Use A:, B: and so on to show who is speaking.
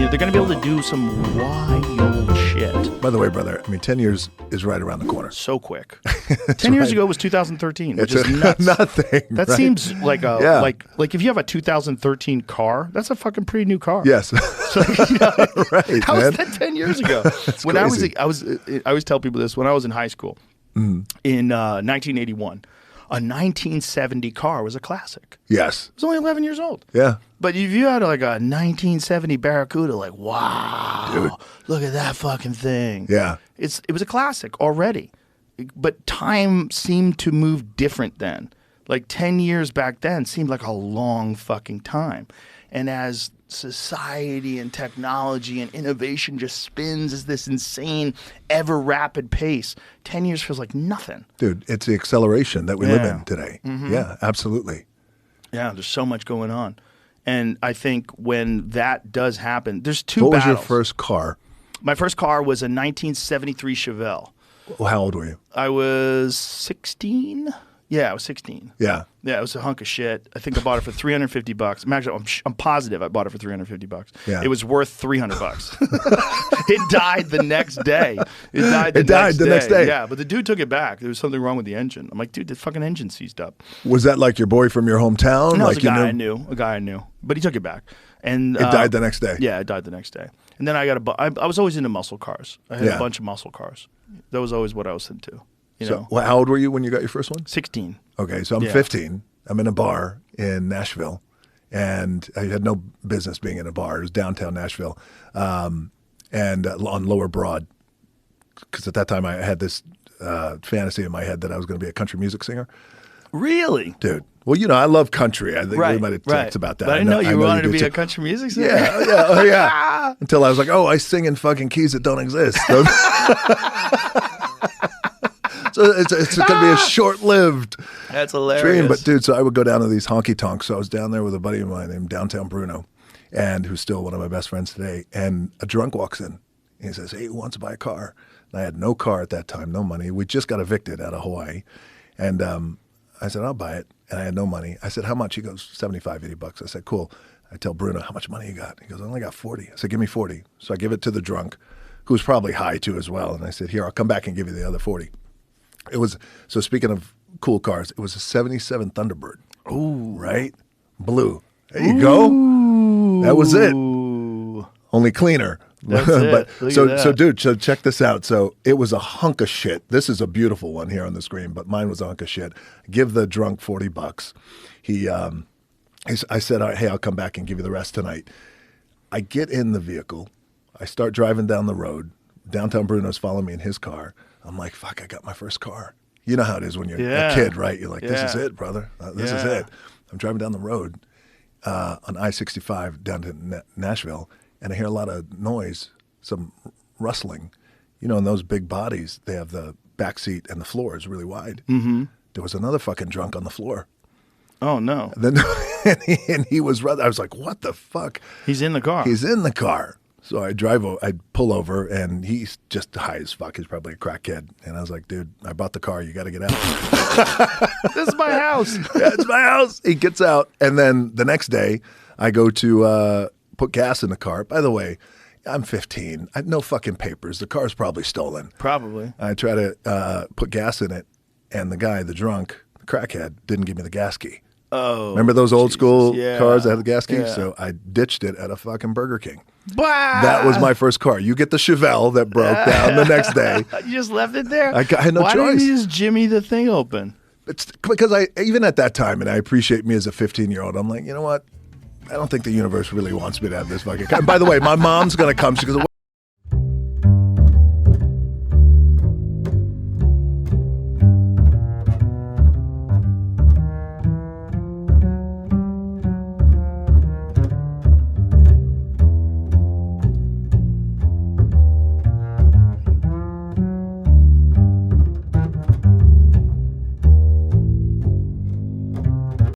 A: They're going to be able to do some wild shit.
B: By the way, brother, I mean, 10 years is right around the corner.
A: So quick. 10 years ago was 2013, which is nuts.
B: Nothing.
A: That
B: right?
A: seems like like if you have a 2013 car, that's a fucking pretty new car.
B: Yes.
A: So, you know,
B: Right,
A: how
B: man.
A: was that 10 years ago? When
B: crazy.
A: I always tell people this. When I was in high school, in 1981, a 1970 car was a classic.
B: Yes.
A: It was only 11 years old.
B: Yeah.
A: But if you had like a 1970 Barracuda, like, wow,
B: Dude.
A: look at that fucking thing.
B: Yeah.
A: It was a classic already. But time seemed to move different then. Like 10 years back then seemed like a long fucking time. And as society and technology and innovation just spins at this insane, ever rapid pace, 10 years feels like nothing.
B: Dude, it's the acceleration that we live in today.
A: Mm-hmm.
B: Yeah, absolutely.
A: Yeah, there's so much going on. And I think when that does happen, there's two
B: What was
A: battles.
B: your first car?
A: My first car was a 1973 Chevelle.
B: Well, how old were you?
A: I was 16. Yeah, I was 16.
B: Yeah.
A: Yeah, it was a hunk of shit. I think I bought it for $350. I'm positive I bought it for $350.
B: Yeah.
A: It was worth $300. It died the next day. It died the
B: next day.
A: Yeah, but the dude took it back. There was something wrong with the engine. I'm like, dude, the fucking engine seized up.
B: Was that like your boy from your hometown?
A: No,
B: like
A: it was a guy I knew. But he took it back. And
B: It died the next day.
A: Yeah, it died the next day. And then I got I was always into muscle cars. I had a bunch of muscle cars. That was always what I was into. You know?
B: Well, how old were you when you got your first one?
A: 16.
B: Okay, so I'm 15. I'm in a bar in Nashville, and I had no business being in a bar. It was downtown Nashville, and on Lower Broad, because at that time I had this fantasy in my head that I was going to be a country music singer.
A: Really?
B: Dude. Well, you know, I love country. I think we might have talked about that.
A: But I know you wanted to be
B: too.
A: a country music singer.
B: Yeah. Until I was like, oh, I sing in fucking keys that don't exist. So it's going to be a short-lived
A: That's hilarious.
B: dream. But, dude, so I would go down to these honky-tonks. So I was down there with a buddy of mine named Downtown Bruno, and who's still one of my best friends today. And a drunk walks in. He says, hey, who wants to buy a car? And I had no car at that time, no money. We just got evicted out of Hawaii. And I said, I'll buy it. And I had no money. I said, how much? He goes, $75, $80. I said, cool. I tell Bruno, how much money you got? He goes, I only got 40. I said, give me 40. So I give it to the drunk, who was probably high too as well. And I said, here, I'll come back and give you the other 40. It was, so speaking of cool cars, it was a 77 Thunderbird.
A: Ooh.
B: Right? Blue. There you go. That was it. Only cleaner.
A: That's it.
B: But
A: Look
B: so
A: at that.
B: dude, so check this out. So it was a hunk of shit. This is a beautiful one here on the screen, but mine was a hunk of shit. Give the drunk $40. I said, all right, hey, I'll come back and give you the rest tonight. I get in the vehicle. I start driving down the road. Downtown Bruno's following me in his car. I'm like, fuck, I got my first car. You know how it is when you're a kid, right? You're like, this is it, brother. This is it. I'm driving down the road on I-65 down to Nashville, and I hear a lot of noise, some rustling. You know, in those big bodies, they have the back seat and the floor is really wide. Mm-hmm. There was another fucking drunk on the floor.
A: Oh, no.
B: And then and he was rather, I was like, what the fuck?
A: He's in the car.
B: He's in the car. So I pull over, and he's just high as fuck. He's probably a crackhead. And I was like, dude, I bought the car. You got to get out.
A: This is my house.
B: Yeah, it's my house. He gets out. And then the next day, I go to put gas in the car. By the way, I'm 15. I have no fucking papers. The car's probably stolen.
A: Probably.
B: I try to put gas in it, and the guy, the drunk, the crackhead, didn't give me the gas key.
A: Oh.
B: Remember those old school cars that had the gas key?
A: Yeah.
B: So I ditched it at a fucking Burger King.
A: Bah!
B: That was my first car. You get the Chevelle that broke down the next day.
A: You just left it there?
B: I had no
A: Why
B: choice.
A: Why didn't you just jimmy the thing open?
B: It's because even at that time, and I appreciate me as a 15-year-old, I'm like, you know what? I don't think the universe really wants me to have this fucking car. And by the way, my mom's going to come. She goes,